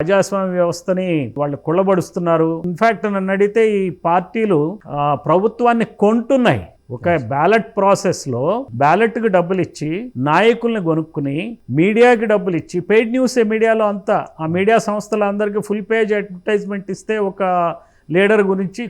ప్రజాస్వామ్య వ్యవస్థని వాళ్ళు కుళ్ళబడుస్తున్నారు. ఇన్ఫాక్ట్ నన్ను అడిగితే ఈ పార్టీలు ప్రభుత్వాన్ని కొంటున్నాయి. ఒక బ్యాలెట్ ప్రాసెస్ లో బ్యాలెట్ కి డబ్బులు ఇచ్చి నాయకుల్ని కొనుక్కుని మీడియాకి డబ్బులు ఇచ్చి పెయిడ్ న్యూస్ మీడియాలో అంతా ఆ మీడియా సంస్థలందరికీ ఫుల్ పేజ్ అడ్వర్టైజ్మెంట్ ఇస్తే ఒక లీడర్ గురించి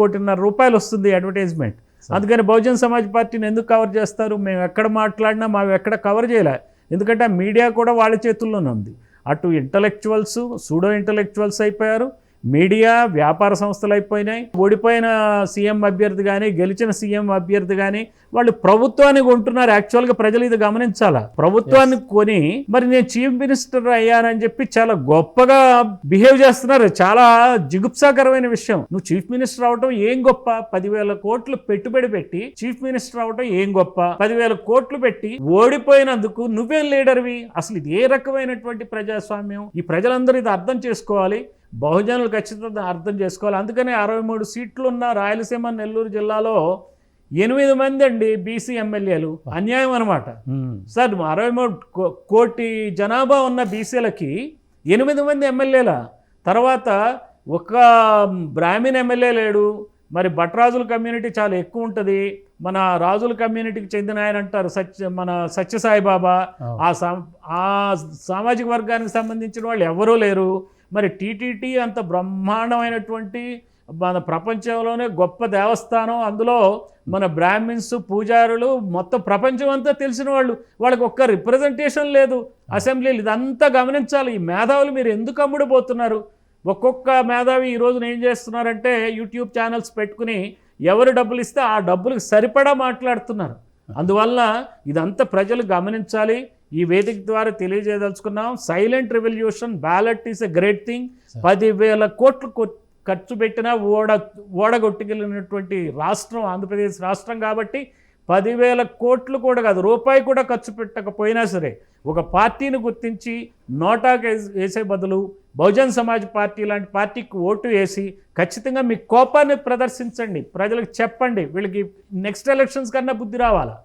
కోటిన్నర రూపాయలు వస్తుంది అడ్వర్టైజ్మెంట్. అందుకని బహుజన్ సమాజ్ పార్టీని ఎందుకు కవర్ చేస్తారు? మేము ఎక్కడ మాట్లాడినా మావి ఎక్కడ కవర్ చేయలే. ఎందుకంటే ఆ మీడియా కూడా వాళ్ళ చేతుల్లోనే ఉంది. అటు ఇంటలెక్చువల్స్ సూడో ఇంటలెక్చువల్స్ అయిపోయారు, మీడియా వ్యాపార సంస్థలు అయిపోయినాయి. ఓడిపోయిన సీఎం అభ్యర్థి కానీ గెలిచిన సీఎం అభ్యర్థి కానీ వాళ్ళు ప్రభుత్వాన్ని కొంటున్నారు. యాక్చువల్గా ప్రజలు ఇది గమనించాలా. ప్రభుత్వాన్ని కొని మరి నేను చీఫ్ మినిస్టర్ అయ్యానని చెప్పి చాలా గొప్పగా బిహేవ్ చేస్తున్నారు. చాలా జిగుప్సాకరమైన విషయం. నువ్వు చీఫ్ మినిస్టర్ అవడం ఏం గొప్ప? 10,000 కోట్లు పెట్టుబడి పెట్టి చీఫ్ మినిస్టర్ అవడం ఏం గొప్ప? 10,000 కోట్లు పెట్టి ఓడిపోయినందుకు నువ్వేం లీడర్వి? అసలు ఇది ఏ రకమైనటువంటి ప్రజాస్వామ్యం? ఈ ప్రజలందరూ ఇది అర్థం చేసుకోవాలి. బహుజనులు ఖచ్చితంగా అర్థం చేసుకోవాలి. అందుకనే 63 సీట్లు ఉన్న రాయలసీమ నెల్లూరు జిల్లాలో 8 మంది అండి బీసీ ఎమ్మెల్యేలు. అన్యాయం అనమాట సార్. 63 కోటి జనాభా ఉన్న బీసీలకి 8 మంది ఎమ్మెల్యేల తర్వాత ఒక బ్రాహ్మణ్ ఎమ్మెల్యే లేడు. మరి భట్రాజుల కమ్యూనిటీ చాలా ఎక్కువ ఉంటుంది. మన రాజుల కమ్యూనిటీకి చెందిన ఆయన అంటారు మన సత్యసాయిబాబా. ఆ సామాజిక వర్గానికి సంబంధించిన వాళ్ళు ఎవరూ లేరు. మరి టీటీటీ అంత బ్రహ్మాండమైనటువంటి మన ప్రపంచంలోనే గొప్ప దేవస్థానం. అందులో మన బ్రాహ్మిన్స్ పూజారులు మొత్తం ప్రపంచం అంతా తెలిసిన వాళ్ళు. వాళ్ళకి ఒక్క రిప్రజెంటేషన్ లేదు అసెంబ్లీలు. ఇదంతా గమనించాలి. ఈ మేధావులు మీరు ఎందుకు అమ్ముడుపోతున్నారు? ఒక్కొక్క మేధావి ఈ రోజున ఏం చేస్తున్నారంటే యూట్యూబ్ ఛానల్స్ పెట్టుకుని ఎవరు డబ్బులు ఇస్తే ఆ డబ్బులకు సరిపడా మాట్లాడుతున్నారు. అందువల్ల ఇదంతా ప్రజలు గమనించాలి. ఈ వేదిక ద్వారా తెలియజేయదలుచుకున్నాం. Silent revolution, ballot is a great thing. 10,000 కోట్లు ఖర్చు పెట్టినా ఓడగొట్టుకెళ్ళినటువంటి రాష్ట్రం ఆంధ్రప్రదేశ్ రాష్ట్రం. కాబట్టి 10,000 కోట్లు కూడా కాదు, రూపాయి కూడా ఖర్చు పెట్టకపోయినా సరే ఒక పార్టీని గుర్తించి నోటాకు వేసే బదులు బహుజన్ సమాజ్ పార్టీ లాంటి పార్టీకి ఓటు వేసి ఖచ్చితంగా మీ కోపాన్ని ప్రదర్శించండి. ప్రజలకు చెప్పండి. వీళ్ళకి నెక్స్ట్ ఎలక్షన్స్ కన్నా బుద్ధి రావాలా.